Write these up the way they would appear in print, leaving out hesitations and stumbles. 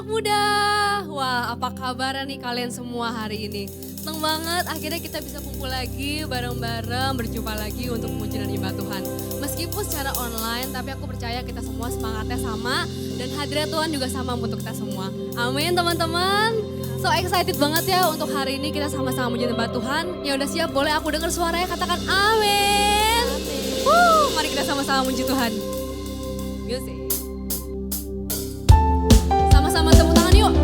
muda. Wah, apa kabar nih kalian semua hari ini? Seneng banget akhirnya kita bisa kumpul lagi bareng-bareng, berjumpa lagi untuk puji dan ibadah Tuhan. Meskipun secara online, tapi aku percaya kita semua semangatnya sama dan hadirat Tuhan juga sama untuk kita semua. Amin teman-teman. So excited banget ya untuk hari ini kita sama-sama puji dan ibadah Tuhan. Ya udah siap, boleh aku dengar suaranya, katakan amin. Mari kita sama-sama puji Tuhan. Music. Sama-sama tepuk tangan yuk.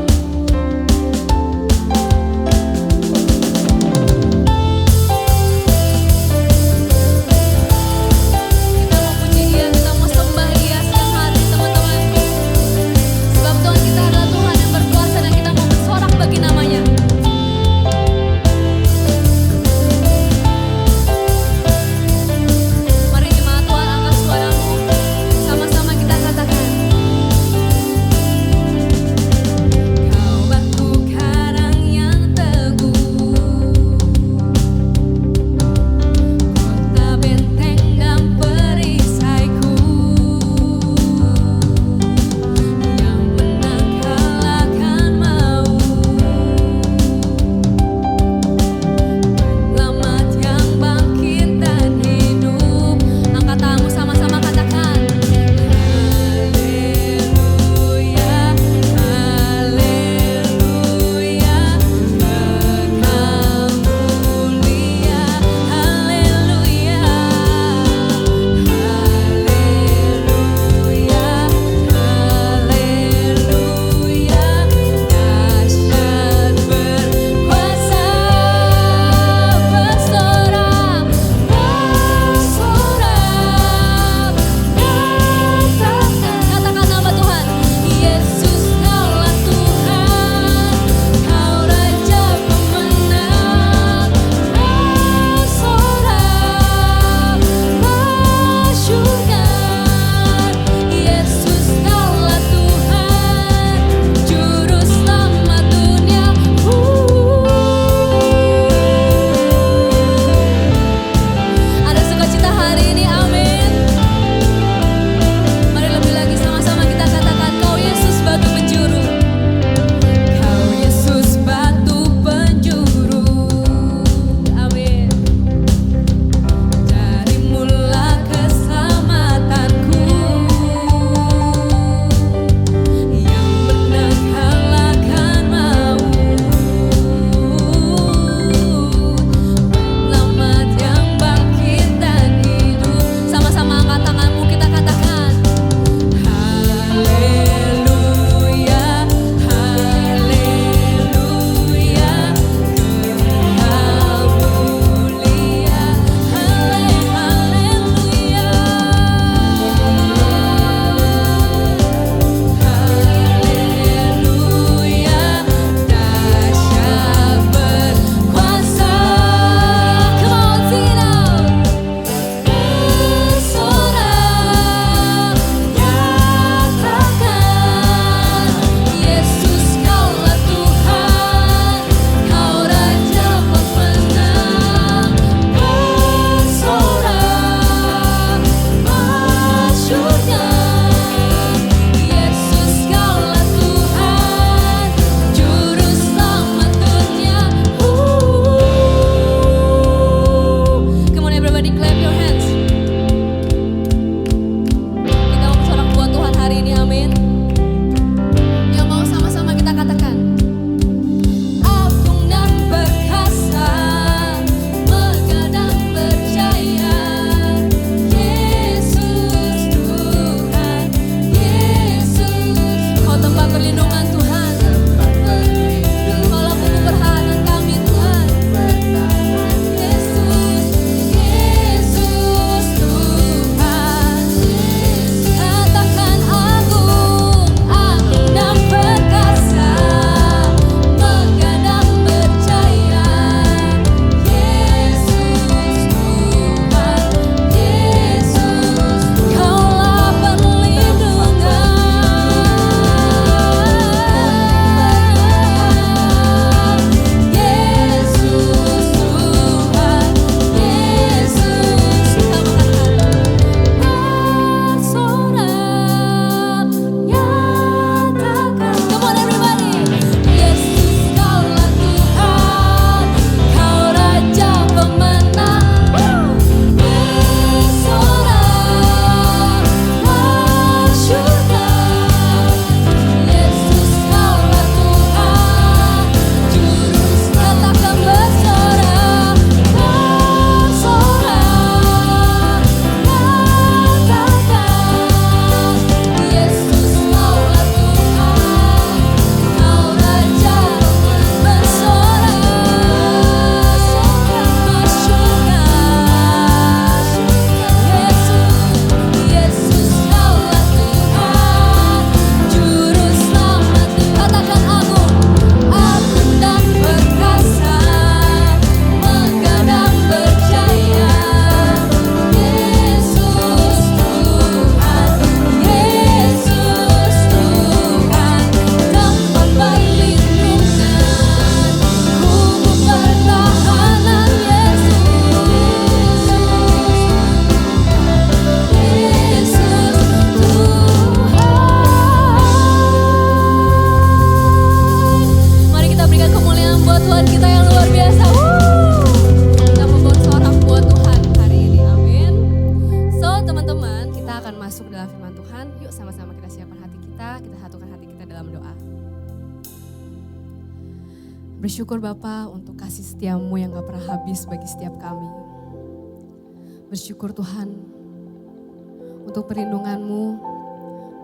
Kita mau puji Dia, kita mau sembah Dia siang hari teman-teman. Sebab Tuhan kita adalah Tuhan yang berkuasa dan kita mau bersorak bagi namanya. Mari jemaat Tuhan angkat suaramu. Sama-sama kita Bersyukur Bapa untuk kasih setiamu yang gak pernah habis bagi setiap kami. Bersyukur Tuhan untuk perlindunganmu,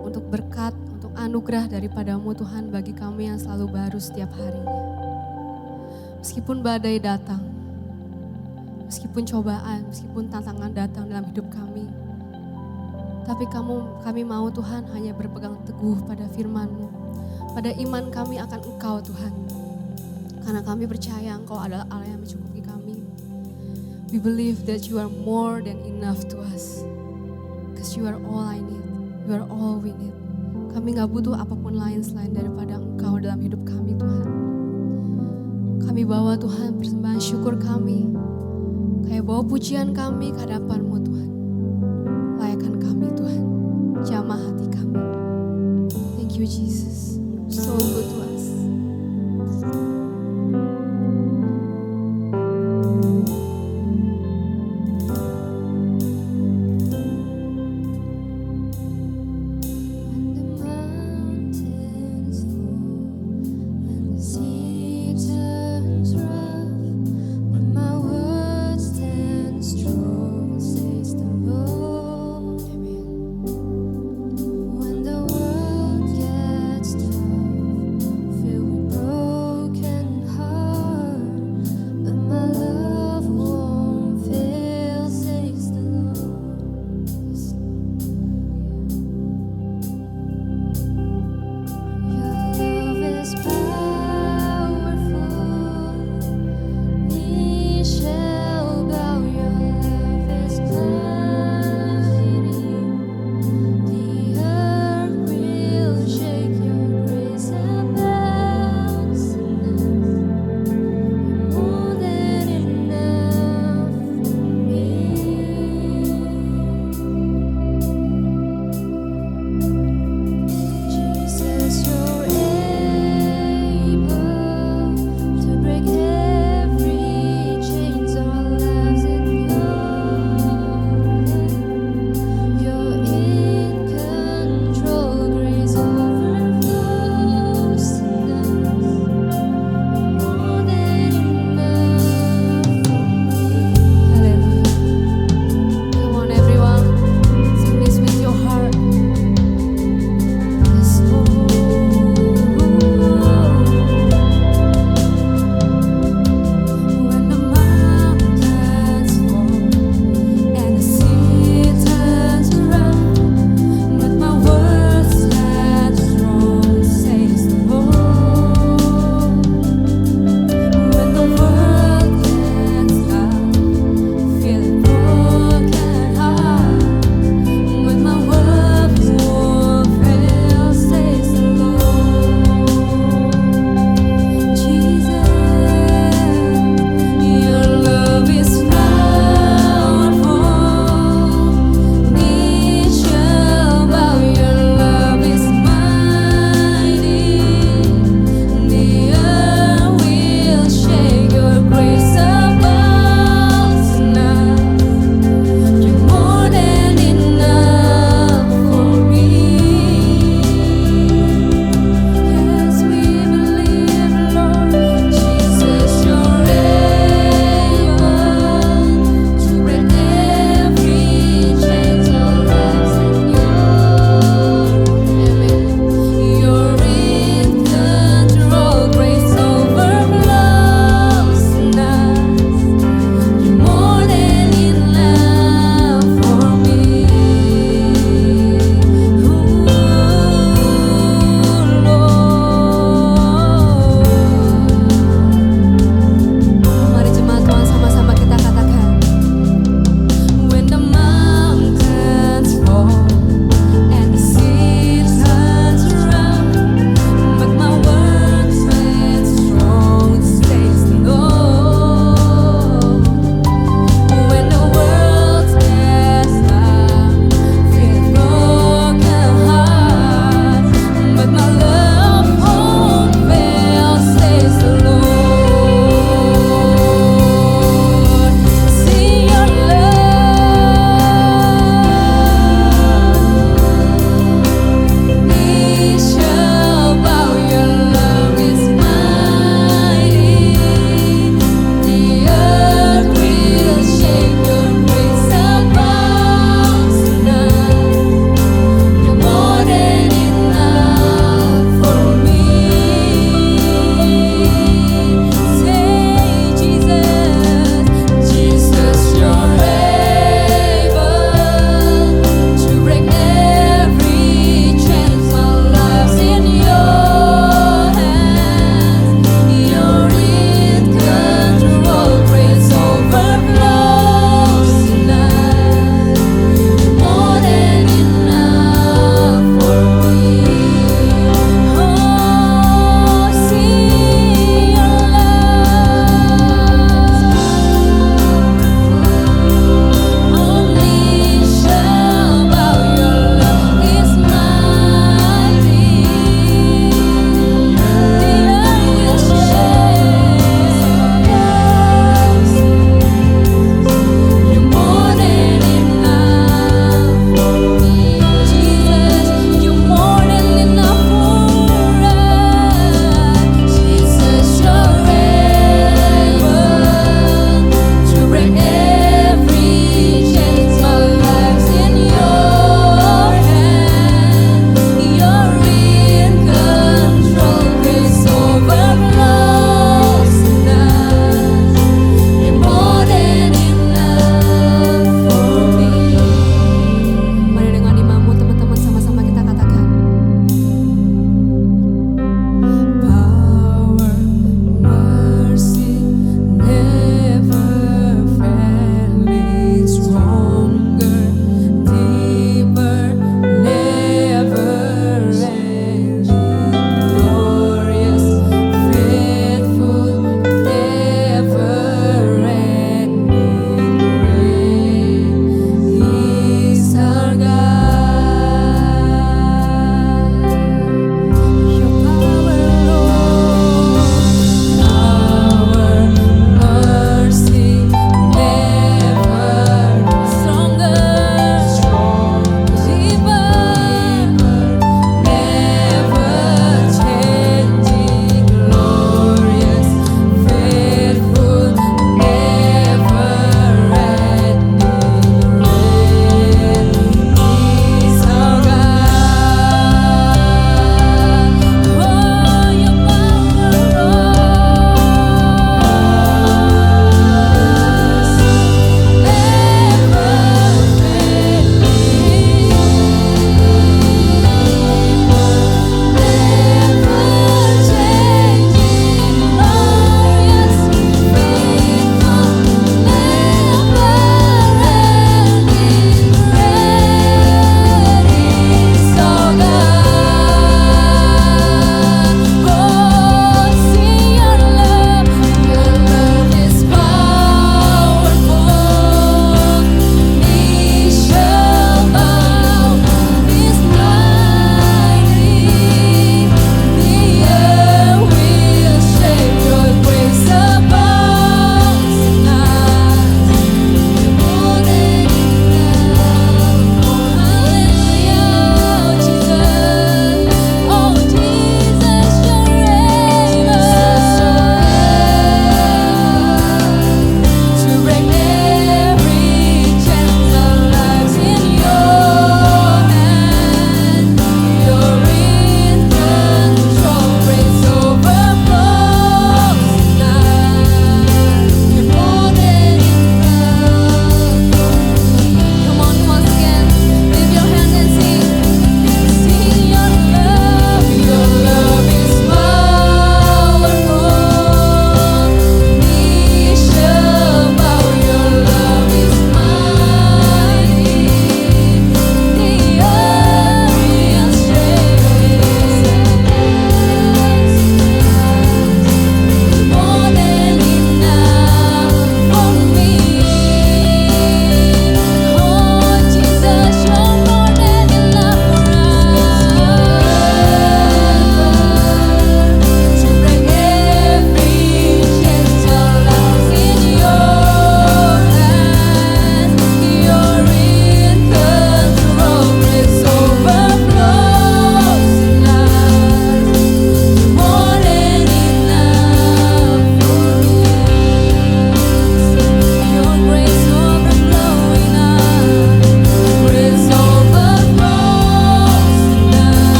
untuk berkat, untuk anugerah daripadamu Tuhan bagi kami yang selalu baru setiap harinya. Meskipun badai datang, meskipun cobaan, meskipun tantangan datang dalam hidup kami, tapi kami mau Tuhan hanya berpegang teguh pada firman-Mu, pada iman kami akan Engkau Tuhan. Karena kami percaya Engkau adalah Allah yang mencukupi kami. We believe that you are more than enough to us. Because you are all I need, you are all we need. Kami gak butuh apapun lain selain daripada Engkau dalam hidup kami Tuhan. Kami bawa Tuhan persembahan syukur kami, kayak bawa pujian kami ke hadapan-Mu Tuhan. Layakan kami Tuhan, jamah hati kami. Thank you Jesus, so good to us.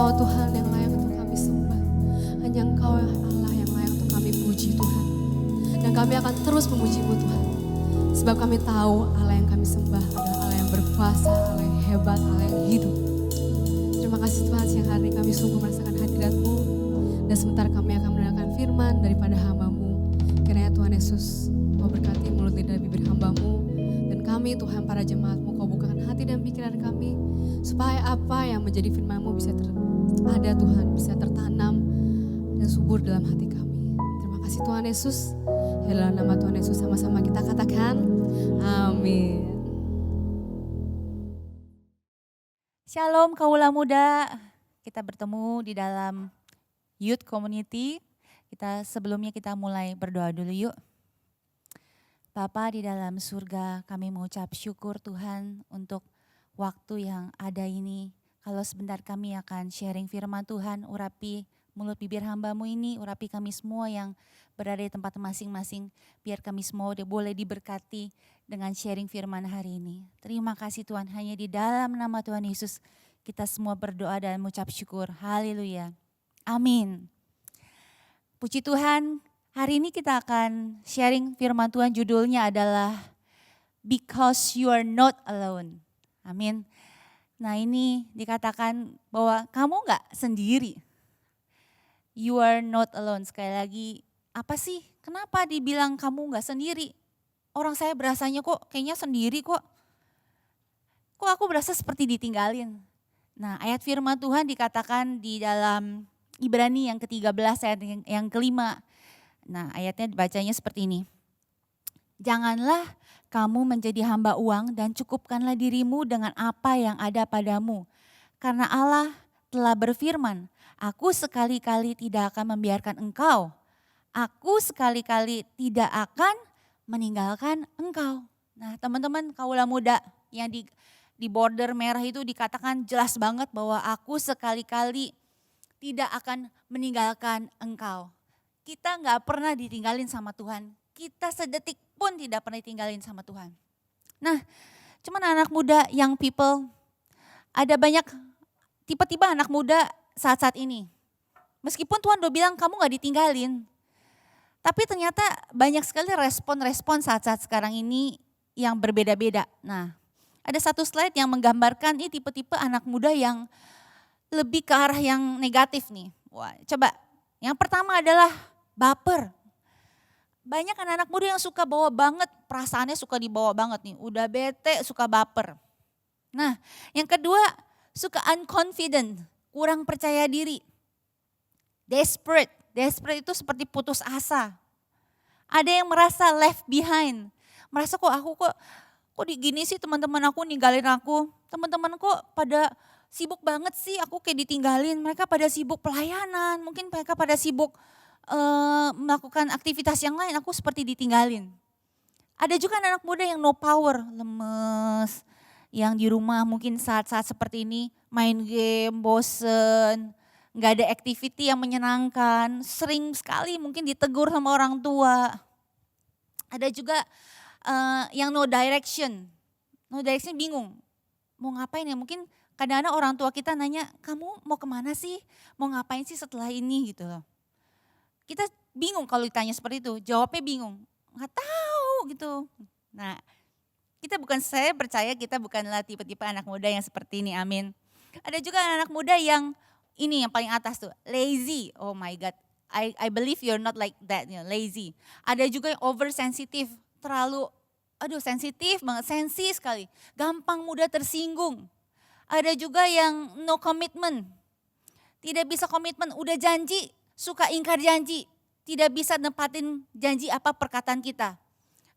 Engkau Tuhan yang layak untuk kami sembah. Hanya Engkau Allah yang layak untuk kami puji Tuhan. Dan kami akan terus memuji-Mu Tuhan. Sebab kami tahu Allah yang kami sembah adalah Allah yang berkuasa, Allah yang hebat, Allah yang hidup. Terima kasih Tuhan, siang hari ini kami sungguh merasakan hadirat-Mu. Dan sebentar kami akan mendengarkan firman daripada hamba-Mu. Kiranya Tuhan Yesus mau berkati mulut lidah bibir hamba-Mu. Dan kami Tuhan para jemaat-Mu, Kau bukakan hati dan pikiran kami. Supaya apa yang menjadi firman-Mu bisa ada Tuhan, bisa tertanam dan subur dalam hati kami. Terima kasih Tuhan Yesus. Dalam nama Tuhan Yesus sama-sama kita katakan amin. Shalom kaula muda, kita bertemu di dalam youth community. Sebelumnya kita mulai berdoa dulu yuk. Bapa di dalam surga, kami mengucap syukur Tuhan untuk waktu yang ada ini. Kalau sebentar kami akan sharing firman Tuhan, urapi mulut bibir hamba-Mu ini, urapi kami semua yang berada di tempat masing-masing, biar kami semua boleh diberkati dengan sharing firman hari ini. Terima kasih Tuhan, hanya di dalam nama Tuhan Yesus kita semua berdoa dan mengucap syukur. Haleluya. Amin. Puji Tuhan, hari ini kita akan sharing firman Tuhan, judulnya adalah Because You Are Not Alone. Amin. Nah ini dikatakan bahwa kamu gak sendiri. You are not alone. Sekali lagi, apa sih? Kenapa dibilang kamu gak sendiri? Orang saya berasanya kok kayaknya sendiri kok. Kok aku berasa seperti ditinggalin? Nah ayat firman Tuhan dikatakan di dalam Ibrani yang ke-13 ayat yang kelima. Nah ayatnya dibacanya seperti ini. Janganlah kamu menjadi hamba uang dan cukupkanlah dirimu dengan apa yang ada padamu. Karena Allah telah berfirman, aku sekali-kali tidak akan membiarkan engkau. Aku sekali-kali tidak akan meninggalkan engkau. Nah teman-teman kaula muda yang di border merah itu dikatakan jelas banget bahwa aku sekali-kali tidak akan meninggalkan engkau. Kita gak pernah ditinggalin sama Tuhan. Kita sedetik pun tidak pernah ditinggalin sama Tuhan. Nah cuman anak muda, young people, ada banyak tipe-tipe anak muda saat-saat ini. Meskipun Tuhan udah bilang kamu gak ditinggalin. Tapi ternyata banyak sekali respon-respon saat-saat sekarang ini yang berbeda-beda. Nah ada satu slide yang menggambarkan ini tipe-tipe anak muda yang lebih ke arah yang negatif nih. Wah, coba yang pertama adalah baper. Banyak anak-anak muda yang suka bawa banget, perasaannya suka dibawa banget nih. Udah bete suka baper. Nah yang kedua suka unconfident, kurang percaya diri. Desperate itu seperti putus asa. Ada yang merasa left behind. Merasa kok gini sih teman-teman aku ninggalin aku. Teman-teman kok pada sibuk banget sih, aku kayak ditinggalin. Mereka pada sibuk pelayanan, mungkin mereka pada sibuk melakukan aktivitas yang lain, aku seperti ditinggalin. Ada juga anak muda yang no power, lemes. Yang di rumah mungkin saat-saat seperti ini main game, bosen, gak ada activity yang menyenangkan, sering sekali mungkin ditegur sama orang tua. Ada juga yang no direction bingung, mau ngapain ya, mungkin kadang-kadang orang tua kita nanya, kamu mau kemana sih, mau ngapain sih setelah ini gitu loh. Kita bingung kalau ditanya seperti itu, jawabnya bingung, gak tahu gitu. Nah saya percaya kita bukanlah tipe-tipe anak muda yang seperti ini, amin. Ada juga anak muda yang ini yang paling atas tuh, lazy. Oh my God, I believe you're not like that, lazy. Ada juga yang oversensitive, terlalu sensitif banget, sensi sekali. Gampang mudah tersinggung. Ada juga yang no commitment, tidak bisa komitmen, udah janji, suka ingkar janji. Tidak bisa nempatin janji apa perkataan kita.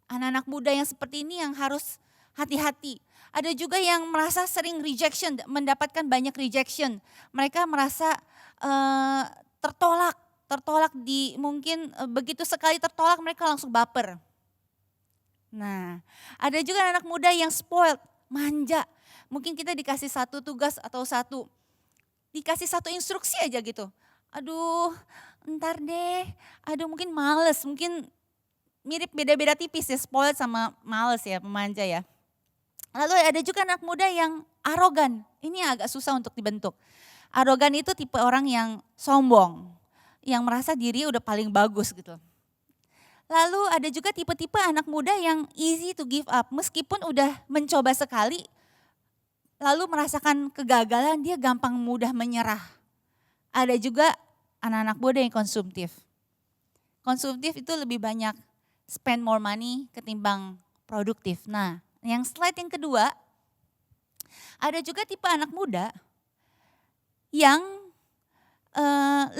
Anak-anak muda yang seperti ini yang harus hati-hati. Ada juga yang merasa sering rejection, mendapatkan banyak rejection. Mereka merasa tertolak mungkin begitu sekali tertolak mereka langsung baper. Nah ada juga anak muda yang spoiled, manja. Mungkin kita dikasih satu tugas atau dikasih satu instruksi aja gitu. Aduh ntar deh, mungkin males, mungkin mirip beda-beda tipis ya, spoiled sama males ya, pemanja ya. Lalu ada juga anak muda yang arogan, ini agak susah untuk dibentuk. Arogan itu tipe orang yang sombong, yang merasa diri udah paling bagus gitu. Lalu ada juga tipe-tipe anak muda yang easy to give up, meskipun udah mencoba sekali, lalu merasakan kegagalan, dia gampang mudah menyerah. Ada juga anak-anak muda yang konsumtif. Konsumtif itu lebih banyak spend more money ketimbang produktif. Nah, yang slide yang kedua, ada juga tipe anak muda yang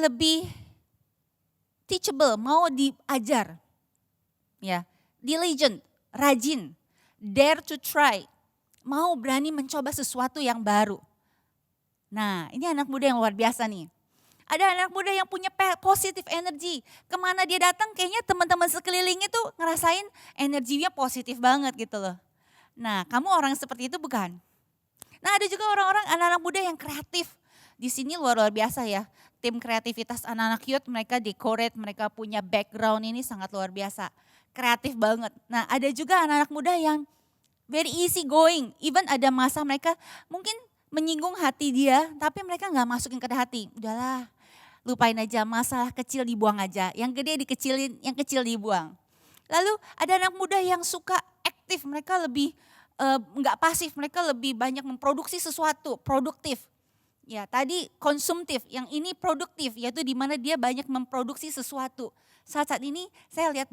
lebih teachable, mau diajar. Ya, diligent, rajin, dare to try, mau berani mencoba sesuatu yang baru. Nah, ini anak muda yang luar biasa nih. Ada anak muda yang punya positive energy. Kemana dia datang kayaknya teman-teman sekeliling itu ngerasain energinya positif banget gitu loh. Nah, kamu orang seperti itu bukan? Nah, ada juga orang-orang anak-anak muda yang kreatif. Di sini luar biasa ya. Tim kreativitas anak-anak youth, mereka decorate, mereka punya background ini sangat luar biasa. Kreatif banget. Nah, ada juga anak-anak muda yang very easy going. Even ada masa mereka mungkin menyinggung hati dia, tapi mereka nggak masukin ke hati. Udahlah, lupain aja, masalah kecil dibuang aja. Yang gede dikecilin, yang kecil dibuang. Lalu ada anak muda yang suka aktif, mereka lebih nggak pasif, mereka lebih banyak memproduksi sesuatu, produktif. Ya tadi konsumtif, yang ini produktif, yaitu di mana dia banyak memproduksi sesuatu. Saat ini saya lihat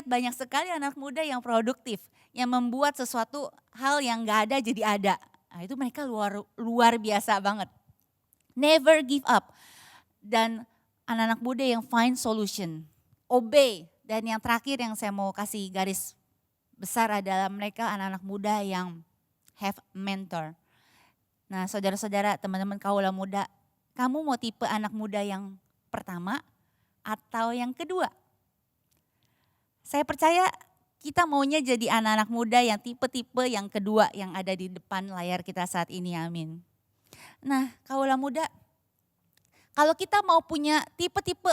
banyak sekali anak muda yang produktif, yang membuat sesuatu hal yang nggak ada jadi ada. Nah, itu mereka luar biasa banget. Never give up. Dan anak-anak muda yang find solution, obey. Dan yang terakhir yang saya mau kasih garis besar adalah mereka anak-anak muda yang have mentor. Nah, saudara-saudara, teman-teman kaula muda, kamu mau tipe anak muda yang pertama atau yang kedua? Saya percaya kita maunya jadi anak-anak muda yang tipe-tipe yang kedua yang ada di depan layar kita saat ini, amin. Nah, kaula muda, kalau kita mau punya tipe-tipe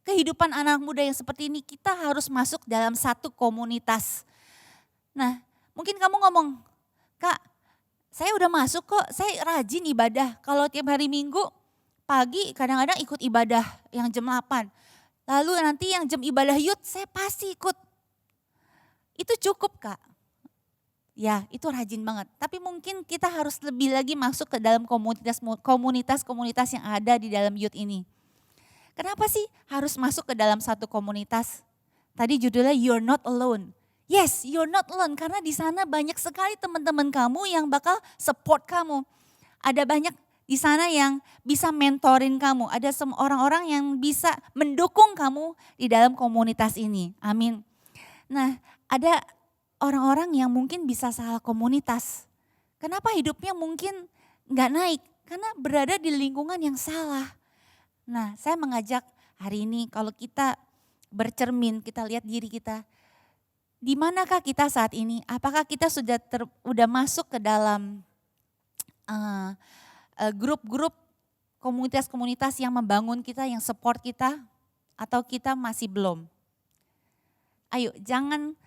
kehidupan anak muda yang seperti ini, kita harus masuk dalam satu komunitas. Nah, mungkin kamu ngomong, Kak, saya udah masuk kok, saya rajin ibadah. Kalau tiap hari Minggu, pagi kadang-kadang ikut ibadah yang jam 8. Lalu nanti yang jam ibadah youth, saya pasti ikut. Itu cukup Kak. Ya, itu rajin banget. Tapi mungkin kita harus lebih lagi masuk ke dalam komunitas yang ada di dalam youth ini. Kenapa sih harus masuk ke dalam satu komunitas? Tadi judulnya You're Not Alone. Yes, you're not alone karena di sana banyak sekali teman-teman kamu yang bakal support kamu. Ada banyak di sana yang bisa mentorin kamu. Ada orang-orang yang bisa mendukung kamu di dalam komunitas ini. Amin. Nah, ada orang-orang yang mungkin bisa salah komunitas. Kenapa hidupnya mungkin nggak naik? Karena berada di lingkungan yang salah. Nah, saya mengajak hari ini kalau kita bercermin, kita lihat diri kita. Di manakah kita saat ini? Apakah kita sudah masuk ke dalam grup-grup komunitas-komunitas yang membangun kita, yang support kita, atau kita masih belum? Ayo, jangan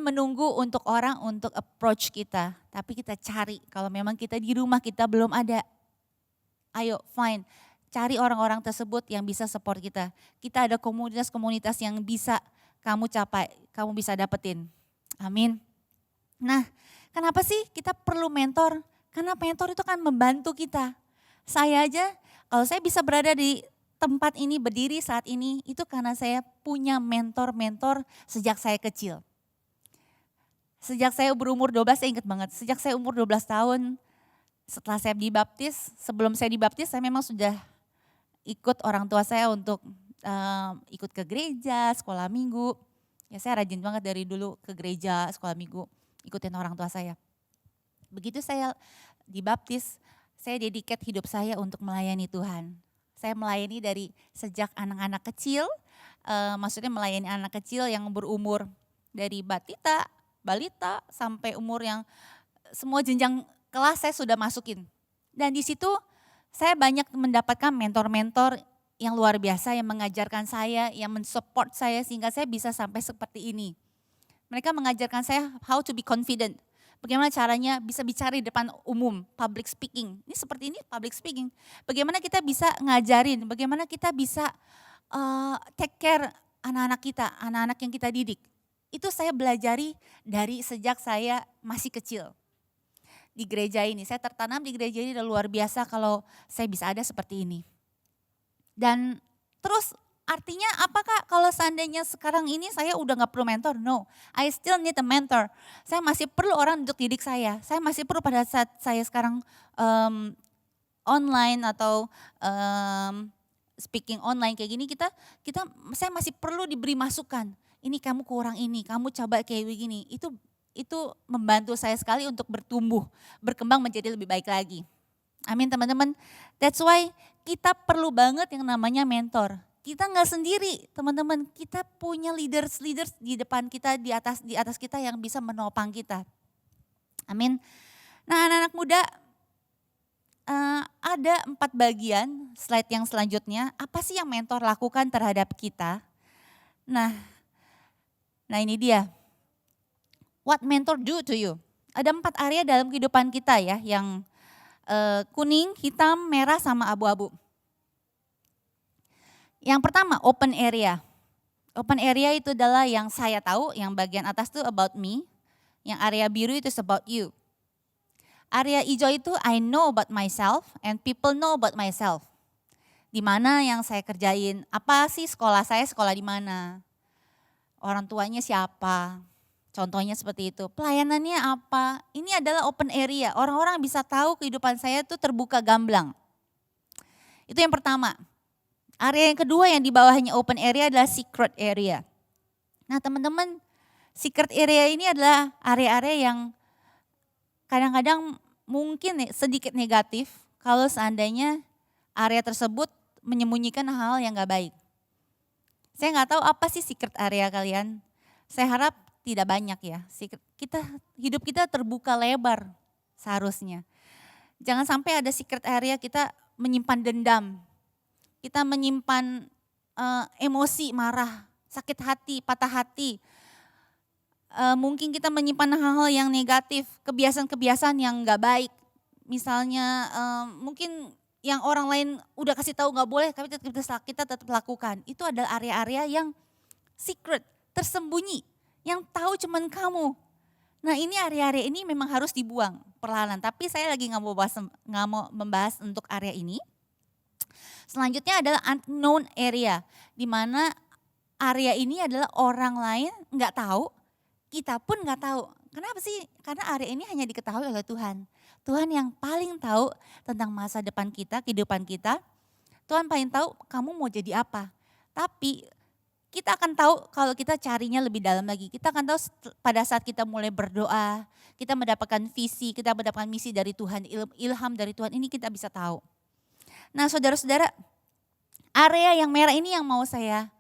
menunggu untuk orang untuk approach kita, tapi kita cari. Kalau memang kita di rumah kita belum ada, ayo find, cari orang-orang tersebut yang bisa support kita. Kita ada komunitas-komunitas yang bisa kamu capai, kamu bisa dapetin. Amin. Nah, kenapa sih kita perlu mentor? Karena mentor itu kan membantu kita. Saya aja, kalau saya bisa berada di tempat ini, berdiri saat ini, itu karena saya punya mentor-mentor sejak saya kecil. Sejak saya berumur 12, saya ingat banget, sejak saya umur 12 tahun, setelah saya dibaptis, sebelum saya dibaptis, saya memang sudah ikut orang tua saya untuk ikut ke gereja, sekolah minggu. Ya saya rajin banget dari dulu ke gereja, sekolah minggu, ikutin orang tua saya. Begitu saya dibaptis, saya dedicate hidup saya untuk melayani Tuhan. Saya melayani dari sejak anak-anak kecil, maksudnya melayani anak kecil yang berumur dari balita sampai umur yang semua jenjang kelas saya sudah masukin. Dan di situ saya banyak mendapatkan mentor-mentor yang luar biasa yang mengajarkan saya, yang mensupport saya sehingga saya bisa sampai seperti ini. Mereka mengajarkan saya how to be confident, Bagaimana caranya bisa bicara di depan umum, public speaking. Ini seperti ini public speaking. Bagaimana kita bisa ngajarin, bagaimana kita bisa take care anak-anak kita, anak-anak yang kita didik. Itu saya belajari dari sejak saya masih kecil. Di gereja ini, saya tertanam di gereja ini, luar biasa kalau saya bisa ada seperti ini. Dan terus artinya apakah kalau seandainya sekarang ini saya udah gak perlu mentor? No, I still need a mentor. Saya masih perlu orang untuk didik saya. Saya masih perlu pada saat saya sekarang online atau speaking online kayak gini, saya masih perlu diberi masukan. Ini kamu kurang ini, kamu coba kayak begini. Itu membantu saya sekali untuk bertumbuh, berkembang menjadi lebih baik lagi. Amin teman-teman. That's why kita perlu banget yang namanya mentor. Kita nggak sendiri teman-teman, kita punya leaders di depan kita, di atas kita yang bisa menopang kita. Amin. Nah anak-anak muda, ada 4 bagian slide yang selanjutnya. Apa sih yang mentor lakukan terhadap kita? Nah ini dia. What mentor do to you? Ada 4 area dalam kehidupan kita ya, yang kuning, hitam, merah, sama abu-abu. Yang pertama open area. Open area itu adalah yang saya tahu, yang bagian atas itu about me. Yang area biru itu about you. Area hijau itu I know about myself and people know about myself. Di mana yang saya kerjain, apa sih sekolah saya, sekolah di mana. Orang tuanya siapa, contohnya seperti itu. Pelayanannya apa, ini adalah open area. Orang-orang bisa tahu kehidupan saya itu terbuka gamblang. Itu yang pertama. Area yang kedua yang di bawahnya open area adalah secret area. Nah teman-teman, secret area ini adalah area-area yang kadang-kadang mungkin sedikit negatif kalau seandainya area tersebut menyembunyikan hal yang gak baik. Saya gak tahu apa sih secret area kalian. Saya harap tidak banyak ya. Hidup kita terbuka lebar seharusnya. Jangan sampai ada secret area kita menyimpan dendam. Kita menyimpan emosi, marah, sakit hati, patah hati. Mungkin kita menyimpan hal-hal yang negatif, kebiasaan-kebiasaan yang gak baik. Misalnya mungkin yang orang lain udah kasih tahu gak boleh, tapi kita tetap lakukan. Itu adalah area-area yang secret, tersembunyi, yang tahu cuman kamu. Nah ini area-area ini memang harus dibuang perlahan. Tapi saya lagi gak mau membahas untuk area ini. Selanjutnya adalah unknown area, di mana area ini adalah orang lain nggak tahu, kita pun nggak tahu. Kenapa sih? Karena area ini hanya diketahui oleh Tuhan. Tuhan yang paling tahu tentang masa depan kita, kehidupan kita. Tuhan paling tahu kamu mau jadi apa. Tapi kita akan tahu kalau kita carinya lebih dalam lagi. Kita akan tahu pada saat kita mulai berdoa, kita mendapatkan visi, kita mendapatkan misi dari Tuhan, ilham dari Tuhan, ini kita bisa tahu. Nah saudara-saudara, area yang merah ini yang mau saya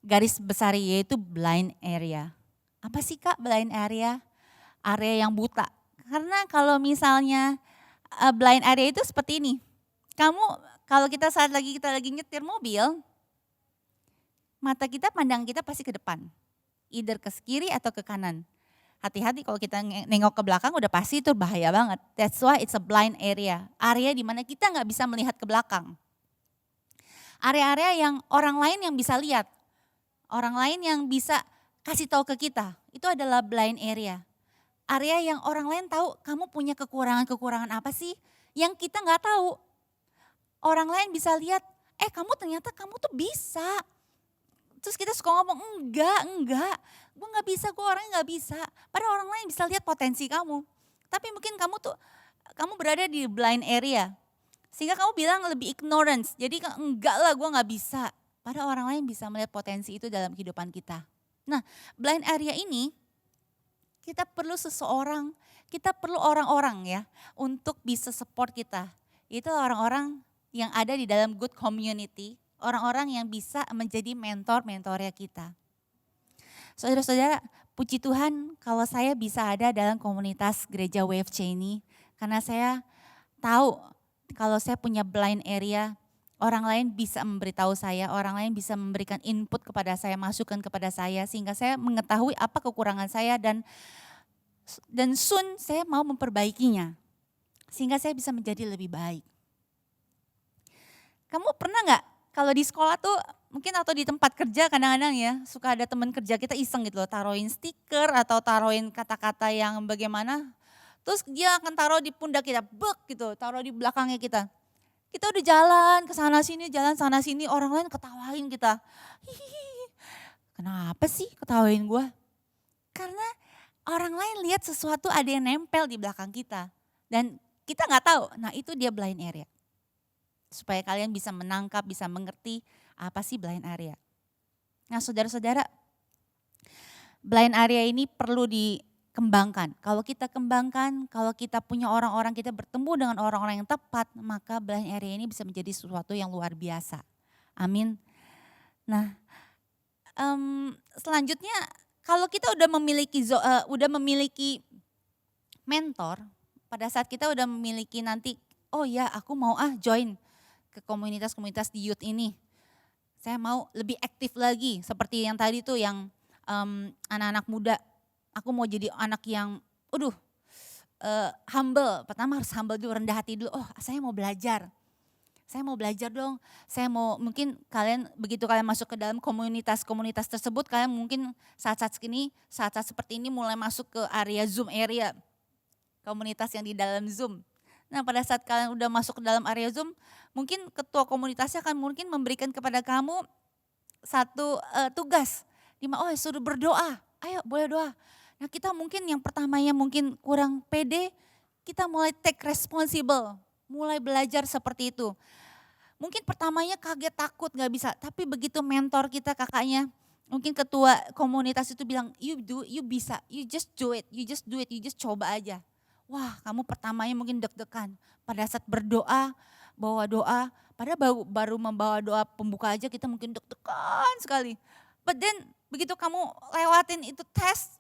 garis besar yaitu blind area. Apa sih Kak blind area? Area yang buta. Karena kalau misalnya blind area itu seperti ini. Kalau kita lagi nyetir mobil, mata kita, pandang kita pasti ke depan. Either ke kiri atau ke kanan. Hati-hati kalau kita nengok ke belakang udah pasti itu bahaya banget. That's why it's a blind area. Area di mana kita nggak bisa melihat ke belakang. Area-area yang orang lain yang bisa lihat. Orang lain yang bisa kasih tahu ke kita. Itu adalah blind area. Area yang orang lain tahu kamu punya kekurangan-kekurangan apa sih yang kita nggak tahu. Orang lain bisa lihat, ternyata kamu tuh bisa. Terus kita suka ngomong, enggak, gue gak bisa, gue orangnya gak bisa. Padahal orang lain bisa lihat potensi kamu. Tapi mungkin kamu berada di blind area. Sehingga kamu bilang lebih ignorance, jadi enggak lah gue gak bisa. Padahal orang lain bisa melihat potensi itu dalam kehidupan kita. Nah blind area ini, kita perlu seseorang, kita perlu orang-orang ya untuk bisa support kita. Itu orang-orang yang ada di dalam good community, orang-orang yang bisa menjadi mentor-mentornya kita. Saudara-saudara, puji Tuhan kalau saya bisa ada dalam komunitas gereja WFC ini. Karena saya tahu kalau saya punya blind area, orang lain bisa memberitahu saya, orang lain bisa memberikan input kepada saya, masukan kepada saya. Sehingga saya mengetahui apa kekurangan saya dan dan soon saya mau memperbaikinya. Sehingga saya bisa menjadi lebih baik. Kamu pernah nggak kalau di sekolah tuh mungkin atau di tempat kerja kadang-kadang ya suka ada teman kerja kita iseng gitu loh, taruhin stiker atau taruhin kata-kata yang bagaimana. Terus dia akan taruh di pundak kita, bek gitu, taruh di belakangnya kita. Kita udah jalan ke sana sini, jalan sana sini, orang lain ketawain kita. Hihihi, kenapa sih ketawain gue? Karena orang lain lihat sesuatu ada yang nempel di belakang kita. Dan kita nggak tahu, nah itu dia blind area. Supaya kalian bisa menangkap, bisa mengerti apa sih blind area. Nah saudara-saudara, blind area ini perlu dikembangkan. Kalau kita kembangkan, kalau kita punya orang-orang, kita bertemu dengan orang-orang yang tepat, maka blind area ini bisa menjadi sesuatu yang luar biasa. Amin. Nah, selanjutnya kalau kita udah memiliki mentor, pada saat kita udah memiliki nanti, oh ya aku mau join ke komunitas-komunitas di youth ini. Saya mau lebih aktif lagi, seperti yang tadi tuh yang anak-anak muda. Aku mau jadi anak yang, humble. Pertama harus humble dulu, rendah hati dulu. Oh saya mau belajar. Saya mau belajar dong. Saya mau, mungkin kalian begitu kalian masuk ke dalam komunitas-komunitas tersebut, kalian mungkin saat-saat seperti ini mulai masuk ke area Zoom area. Komunitas yang di dalam Zoom. Nah pada saat kalian udah masuk ke dalam area Zoom, mungkin ketua komunitasnya akan mungkin memberikan kepada kamu satu tugas. Suruh berdoa, ayo boleh doa. Nah kita mungkin yang pertamanya mungkin kurang pede, kita mulai take responsible, mulai belajar seperti itu. Mungkin pertamanya kaget, takut, gak bisa. Tapi begitu mentor kita, kakaknya, mungkin ketua komunitas itu bilang, you bisa, you just do it, you just coba aja. Wah kamu pertamanya mungkin deg-degan. Pada saat berdoa, bawa doa, padahal baru membawa doa pembuka aja kita mungkin deg-degan sekali. But then begitu kamu lewatin itu tes,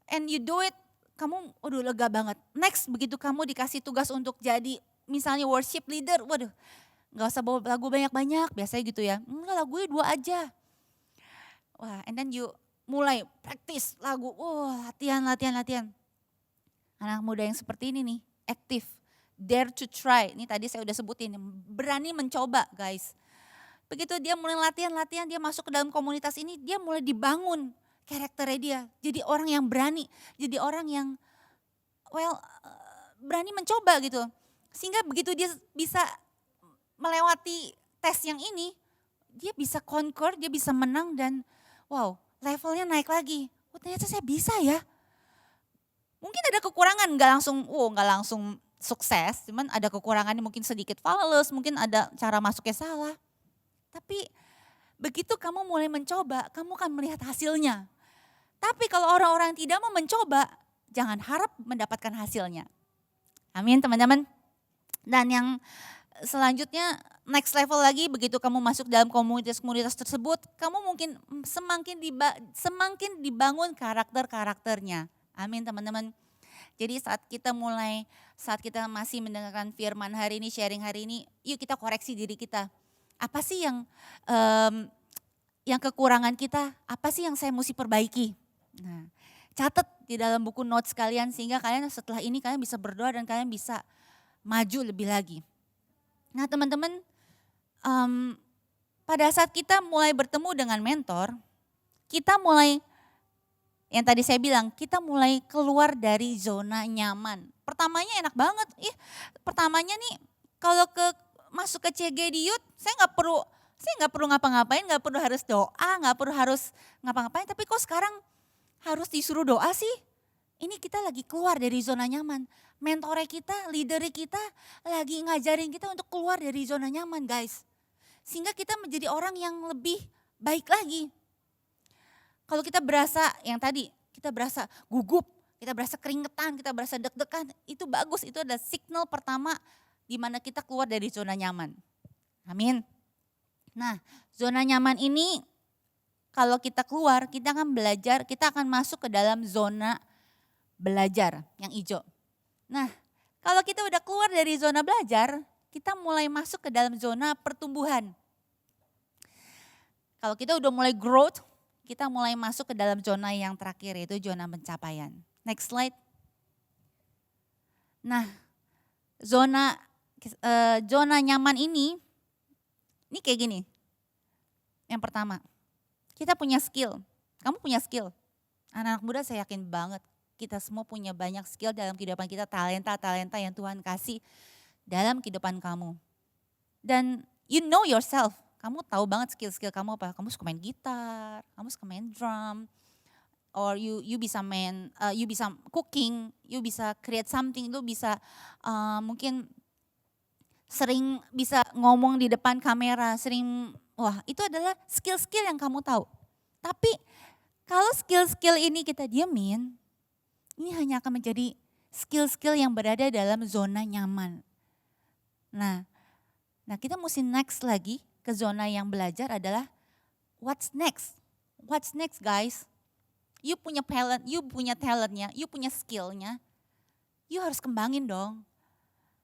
and you do it, kamu lega banget. Next begitu kamu dikasih tugas untuk jadi misalnya worship leader, gak usah bawa lagu banyak-banyak, biasanya gitu ya. Enggak, lagunya 2 aja. Wah, and then you mulai praktis lagu, latihan. Anak muda yang seperti ini nih, aktif, dare to try. Ini tadi saya udah sebutin, berani mencoba guys. Begitu dia mulai latihan, dia masuk ke dalam komunitas ini, dia mulai dibangun karakternya dia. Jadi orang yang berani, jadi orang yang berani mencoba gitu. Sehingga begitu dia bisa melewati tes yang ini, dia bisa conquer, dia bisa menang dan levelnya naik lagi. Ternyata saya bisa ya. Mungkin ada kekurangan, nggak langsung sukses, cuman ada kekurangannya mungkin sedikit fals, mungkin ada cara masuknya salah. Tapi begitu kamu mulai mencoba, kamu akan melihat hasilnya. Tapi kalau orang-orang tidak mau mencoba, jangan harap mendapatkan hasilnya. Amin teman-teman. Dan yang selanjutnya next level lagi, begitu kamu masuk dalam komunitas-komunitas tersebut, kamu mungkin semakin dibangun karakternya. Amin teman-teman. Jadi saat kita masih mendengarkan firman hari ini, sharing hari ini, yuk kita koreksi diri kita. Apa sih yang kekurangan kita? Apa sih yang saya mesti perbaiki? Nah, catat di dalam buku notes kalian sehingga kalian setelah ini kalian bisa berdoa dan kalian bisa maju lebih lagi. Nah teman-teman, pada saat kita mulai bertemu dengan mentor, kita mulai, yang tadi saya bilang, kita mulai keluar dari zona nyaman. Pertamanya enak banget, pertamanya nih kalau masuk ke CG di Youth, saya nggak perlu ngapa-ngapain, nggak perlu harus doa, nggak perlu harus ngapa-ngapain. Tapi kok sekarang harus disuruh doa sih? Ini kita lagi keluar dari zona nyaman. Mentornya kita, leadernya kita lagi ngajarin kita untuk keluar dari zona nyaman guys. Sehingga kita menjadi orang yang lebih baik lagi. Kalau kita berasa yang tadi, kita berasa gugup, kita berasa keringetan, kita berasa deg-degan, itu bagus, itu adalah signal pertama di mana kita keluar dari zona nyaman. Amin. Nah, zona nyaman ini kalau kita keluar, kita akan belajar, kita akan masuk ke dalam zona belajar yang hijau. Nah, kalau kita udah keluar dari zona belajar, kita mulai masuk ke dalam zona pertumbuhan. Kalau kita udah mulai growth, kita mulai masuk ke dalam zona yang terakhir, yaitu zona pencapaian. Next slide. Nah, zona zona nyaman ini kayak gini. Yang pertama, kita punya skill. Kamu punya skill. Anak-anak muda saya yakin banget kita semua punya banyak skill dalam kehidupan kita, talenta-talenta yang Tuhan kasih dalam kehidupan kamu. Dan you know yourself, kamu tahu banget skill-skill kamu apa. Kamu suka main gitar, kamu suka main drum, or you bisa main, you bisa cooking, you bisa create something, lu bisa mungkin sering bisa ngomong di depan kamera, wah itu adalah skill-skill yang kamu tahu. Tapi kalau skill-skill ini kita diamin, ini hanya akan menjadi skill-skill yang berada dalam zona nyaman. Nah kita mesti next lagi ke zona yang belajar adalah what's next? What's next guys? You punya talentnya, you punya skillnya, you harus kembangin dong.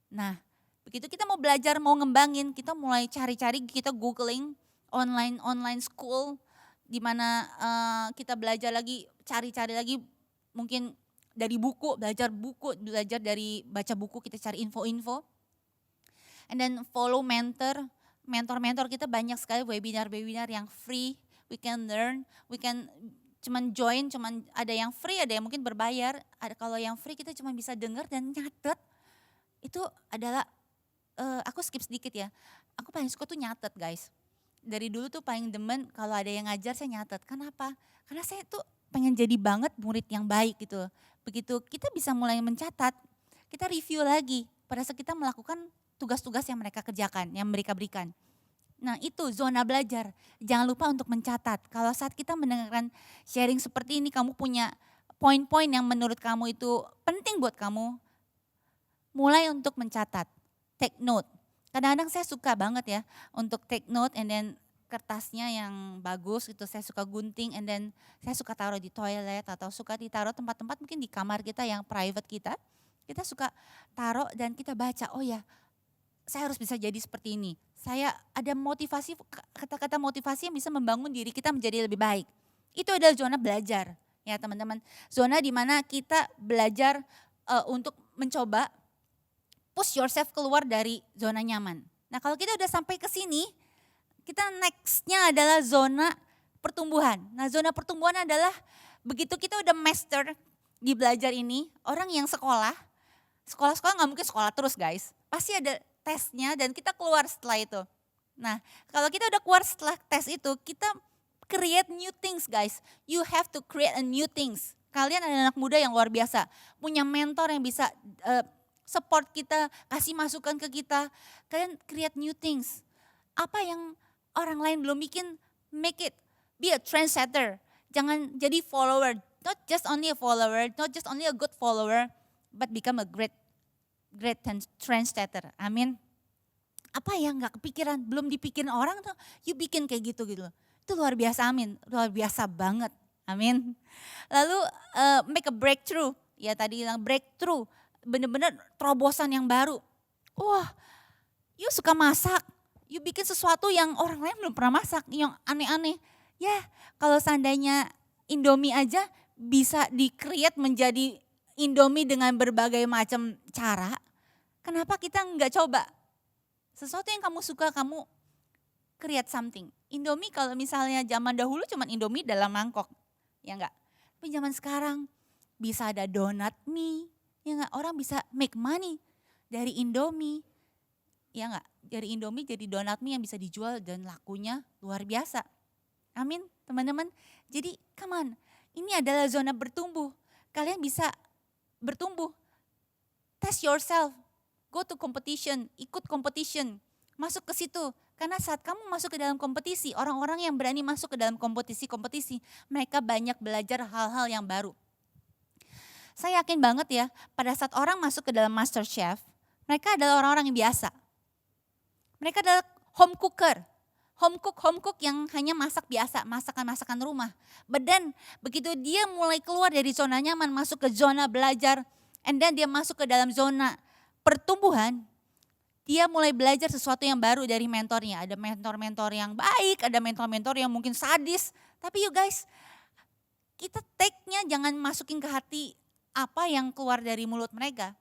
Nah begitu kita mau belajar, mau ngembangin, kita mulai cari-cari, kita googling online school, di mana kita belajar lagi, cari-cari lagi mungkin dari buku, belajar dari baca buku, kita cari info-info. And then follow mentor kita banyak sekali webinar yang free, we can learn, we can cuman join, cuman ada yang free, ada yang mungkin berbayar. Kalau yang free kita cuma bisa dengar dan nyatet. Itu adalah, aku skip sedikit ya, aku paling suka tuh nyatet guys. Dari dulu tuh paling demen kalau ada yang ngajar saya nyatet. Kenapa? Karena saya tuh pengen jadi banget murid yang baik gitu. Begitu kita bisa mulai mencatat, kita review lagi pada saat kita melakukan tugas-tugas yang mereka kerjakan, yang mereka berikan. Nah itu zona belajar, jangan lupa untuk mencatat. Kalau saat kita mendengarkan sharing seperti ini, kamu punya poin-poin yang menurut kamu itu penting buat kamu, mulai untuk mencatat, take note. Kadang-kadang saya suka banget ya untuk take note and then kertasnya yang bagus itu saya suka gunting and then saya suka taruh di toilet atau suka ditaruh tempat-tempat mungkin di kamar kita yang private kita suka taruh dan kita baca, oh ya saya harus bisa jadi seperti ini. Saya ada motivasi, kata-kata motivasi yang bisa membangun diri kita menjadi lebih baik. Itu adalah zona belajar ya teman-teman. Zona di mana kita belajar untuk mencoba push yourself keluar dari zona nyaman. Nah kalau kita udah sampai ke sini, kita nextnya adalah zona pertumbuhan. Nah zona pertumbuhan adalah begitu kita udah master di belajar ini, orang yang sekolah nggak mungkin sekolah terus guys. Pasti ada tesnya dan kita keluar setelah itu. Nah kalau kita udah keluar setelah tes itu, kita create new things guys. You have to create a new things. Kalian ada anak muda yang luar biasa, punya mentor yang bisa support kita, kasih masukan ke kita. Kalian create new things. Apa yang orang lain belum bikin, make it. Be a trendsetter. Jangan jadi follower. Not just only a follower, not just only a good follower, but become a great trendsetter. Amin. Apa yang gak kepikiran, belum dipikirin orang tuh, you bikin kayak gitu. Itu luar biasa, amin. Luar biasa banget, amin. Lalu make a breakthrough. Ya tadi bilang breakthrough. Bener-bener terobosan yang baru. Wah, you suka masak, you bikin sesuatu yang orang lain belum pernah masak, yang aneh-aneh. Ya, kalau seandainya Indomie aja bisa di-create menjadi Indomie dengan berbagai macam cara, kenapa kita nggak coba? Sesuatu yang kamu suka, kamu create something. Indomie kalau misalnya zaman dahulu cuma Indomie dalam mangkok, ya enggak? Tapi zaman sekarang bisa ada donat mie, ya enggak? Orang bisa make money dari Indomie, ya enggak? Dari Indomie jadi donat mie yang bisa dijual dan lakunya luar biasa. Amin teman-teman. Jadi come on, ini adalah zona bertumbuh. Kalian bisa bertumbuh. Test yourself, go to competition, ikut competition, masuk ke situ. Karena saat kamu masuk ke dalam kompetisi, orang-orang yang berani masuk ke dalam kompetisi, mereka banyak belajar hal-hal yang baru. Saya yakin banget ya, pada saat orang masuk ke dalam Master Chef, mereka adalah orang-orang yang biasa. Mereka adalah home cooker, home cook yang hanya masak biasa, masakan-masakan rumah. But then begitu dia mulai keluar dari zona nyaman, masuk ke zona belajar, and then dia masuk ke dalam zona pertumbuhan, dia mulai belajar sesuatu yang baru dari mentornya. Ada mentor-mentor yang baik, ada mentor-mentor yang mungkin sadis. Tapi you guys, kita take-nya jangan masukin ke hati apa yang keluar dari mulut mereka.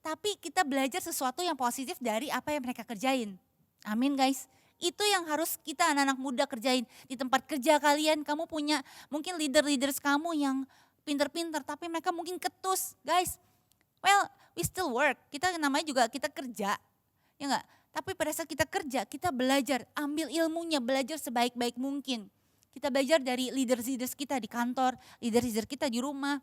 tapi kita belajar sesuatu yang positif dari apa yang mereka kerjain. Amin guys. Itu yang harus kita anak-anak muda kerjain. Di tempat kerja kalian, kamu punya mungkin leaders kamu yang pinter-pinter, tapi mereka mungkin ketus. Guys, well, we still work. Kita namanya juga kita kerja, ya enggak? Tapi pada saat kita kerja, kita belajar, ambil ilmunya, belajar sebaik-baik mungkin. Kita belajar dari leaders kita di kantor, leaders kita di rumah,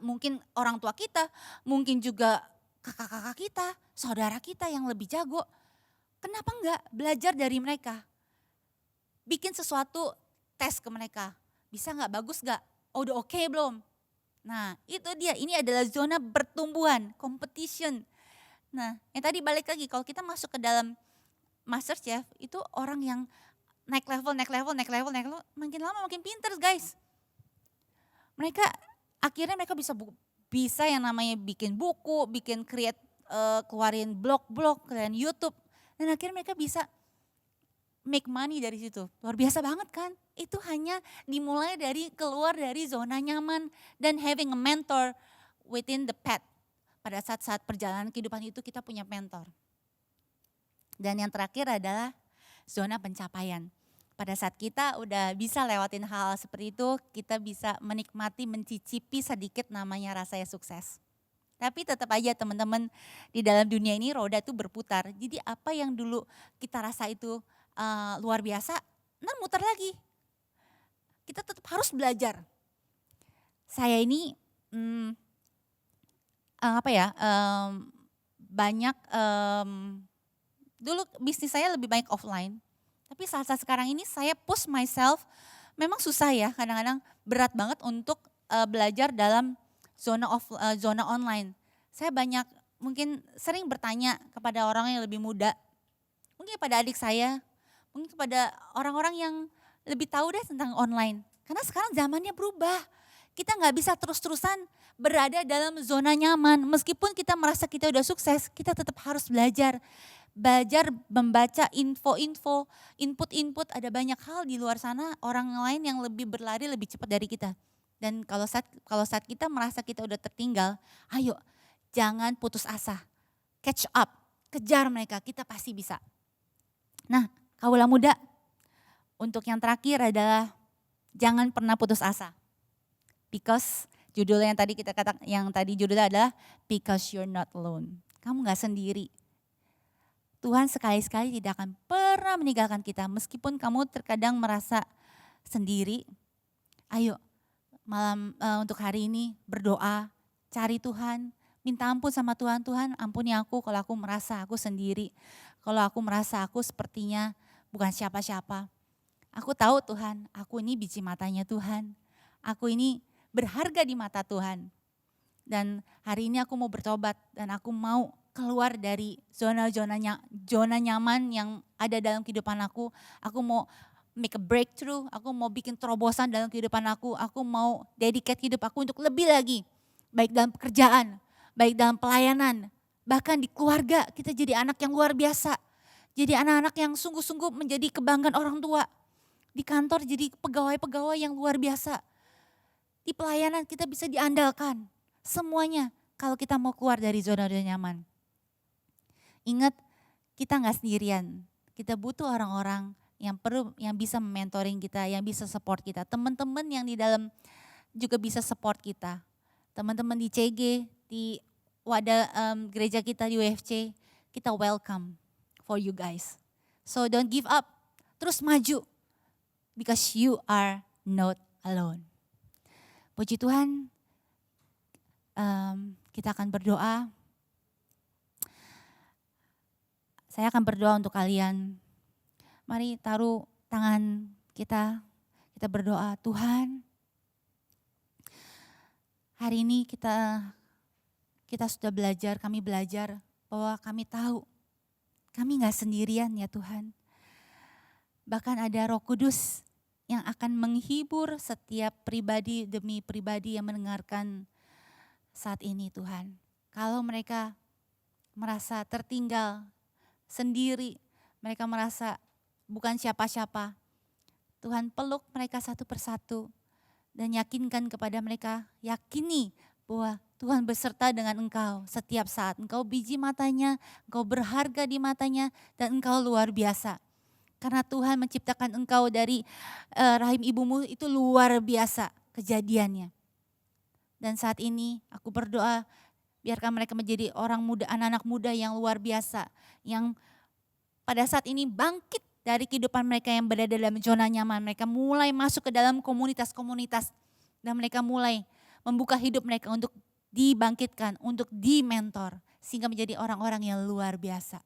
mungkin orang tua kita, mungkin juga kakak-kakak kita, saudara kita yang lebih jago. Kenapa enggak belajar dari mereka? Bikin sesuatu tes ke mereka. Bisa enggak, bagus enggak? Oh, udah oke belum? Nah itu dia, ini adalah zona pertumbuhan, competition. Nah yang tadi balik lagi, kalau kita masuk ke dalam MasterChef, itu orang yang naik level, makin lama makin pinter guys. Mereka akhirnya mereka bisa yang namanya bikin buku, bikin keluarin blog, keluarin YouTube. Dan akhirnya mereka bisa make money dari situ. Luar biasa banget kan? Itu hanya dimulai dari keluar dari zona nyaman dan having a mentor within the path. Pada saat-saat perjalanan kehidupan itu kita punya mentor. Dan yang terakhir adalah zona pencapaian. Pada saat kita udah bisa lewatin hal seperti itu, kita bisa menikmati, mencicipi sedikit namanya rasanya sukses. Tapi tetap aja teman-teman, di dalam dunia ini roda itu berputar. Jadi apa yang dulu kita rasa itu luar biasa, nah muter lagi. Kita tetap harus belajar. Saya ini banyak, dulu bisnis saya lebih banyak offline. Tapi saat sekarang ini saya push myself, memang susah ya, kadang-kadang berat banget untuk belajar dalam zona online. Saya banyak mungkin sering bertanya kepada orang yang lebih muda, mungkin kepada adik saya, mungkin kepada orang-orang yang lebih tahu deh tentang online. Karena sekarang zamannya berubah, kita nggak bisa terus-terusan berada dalam zona nyaman. Meskipun kita merasa kita udah sukses, kita tetap harus belajar membaca info-info, input-input, ada banyak hal di luar sana, orang lain yang lebih berlari lebih cepat dari kita. Dan kalau saat kita merasa kita udah tertinggal, ayo jangan putus asa, catch up, kejar mereka, kita pasti bisa. Nah, kaula muda, untuk yang terakhir adalah jangan pernah putus asa. Because judulnya yang tadi judulnya adalah because you're not alone. Kamu gak sendiri. Tuhan sekali-sekali tidak akan pernah meninggalkan kita. Meskipun kamu terkadang merasa sendiri, ayo malam untuk hari ini berdoa, cari Tuhan, minta ampun sama Tuhan. Tuhan ampuni aku kalau aku merasa aku sendiri. Kalau aku merasa aku sepertinya bukan siapa-siapa. Aku tahu Tuhan, aku ini biji matanya Tuhan. Aku ini berharga di mata Tuhan. Dan hari ini aku mau bertobat dan aku mau keluar dari zona nyaman yang ada dalam kehidupan aku. Aku mau make a breakthrough, aku mau bikin terobosan dalam kehidupan aku mau dedicate hidup aku untuk lebih lagi. Baik dalam pekerjaan, baik dalam pelayanan, bahkan di keluarga kita jadi anak yang luar biasa. Jadi anak-anak yang sungguh-sungguh menjadi kebanggaan orang tua. Di kantor jadi pegawai-pegawai yang luar biasa. Di pelayanan kita bisa diandalkan. Semuanya kalau kita mau keluar dari zona nyaman. Ingat, kita gak sendirian. Kita butuh orang-orang yang bisa mentoring kita, yang bisa support kita. Teman-teman yang di dalam juga bisa support kita. Teman-teman di CG, di wadah gereja kita di UFC, kita welcome for you guys. So don't give up, terus maju. Because you are not alone. Puji Tuhan, kita akan berdoa. Saya akan berdoa untuk kalian. Mari taruh tangan kita berdoa. Tuhan, hari ini kita sudah belajar, kami belajar bahwa kami tahu kami gak sendirian ya Tuhan. Bahkan ada Roh Kudus yang akan menghibur setiap pribadi demi pribadi yang mendengarkan saat ini Tuhan. Kalau mereka merasa tertinggal, sendiri, mereka merasa bukan siapa-siapa, Tuhan peluk mereka satu persatu dan yakinkan kepada mereka, yakini bahwa Tuhan beserta dengan engkau setiap saat. Engkau biji matanya, engkau berharga di matanya, dan engkau luar biasa. Karena Tuhan menciptakan engkau dari rahim ibumu itu luar biasa kejadiannya. Dan saat ini aku berdoa, biarkan mereka menjadi orang muda, anak-anak muda yang luar biasa. Yang pada saat ini bangkit dari kehidupan mereka yang berada dalam zona nyaman. Mereka mulai masuk ke dalam komunitas-komunitas. Dan mereka mulai membuka hidup mereka untuk dibangkitkan, untuk di-mentor, sehingga menjadi orang-orang yang luar biasa.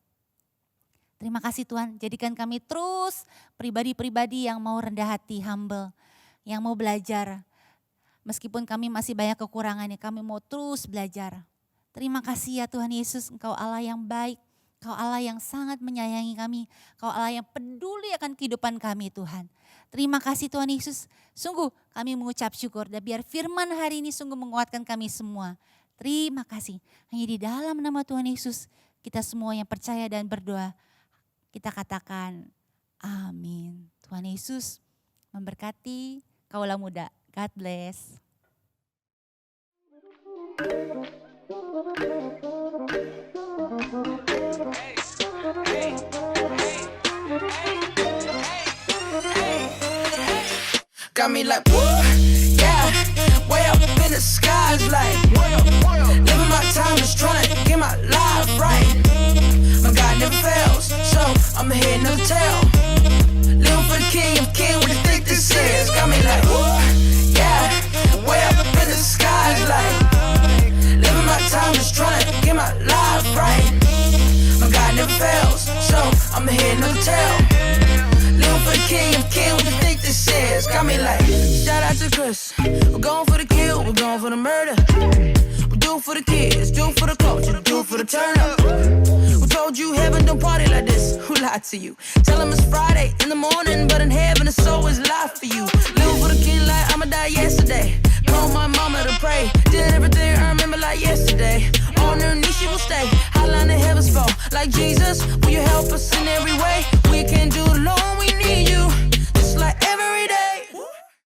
Terima kasih Tuhan, jadikan kami terus pribadi-pribadi yang mau rendah hati, humble, yang mau belajar. Meskipun kami masih banyak kekurangannya, kami mau terus belajar. Terima kasih ya Tuhan Yesus, Engkau Allah yang baik, Engkau Allah yang sangat menyayangi kami, Engkau Allah yang peduli akan kehidupan kami Tuhan. Terima kasih Tuhan Yesus, sungguh kami mengucap syukur dan biar firman hari ini sungguh menguatkan kami semua. Terima kasih, hanya di dalam nama Tuhan Yesus kita semua yang percaya dan berdoa, kita katakan amin. Tuhan Yesus memberkati Kaulah Muda. God bless. Got me like, woo, yeah, way up in the skies like, living my time just trying to get my life right. My God never fails, so I'm heading no tail. Living for the King of Kings, what you think this is? Got me like, woo, yeah, way up in the skies like, living my time just trying to get my life right. My God never fails, so I'm heading no tail. Living for the King of Kings, what you think this is? Got me like, shout out to Chris. We're going for the kill, we're going for the murder. We do it for the kids, do it for the culture, do it for the turn up. Who told you heaven don't party like this? Who lied to you? Tell them it's Friday in the morning, but in heaven it's always life for you. Living for the King like I'ma die yesterday. Told my mama to pray, did everything I remember like yesterday.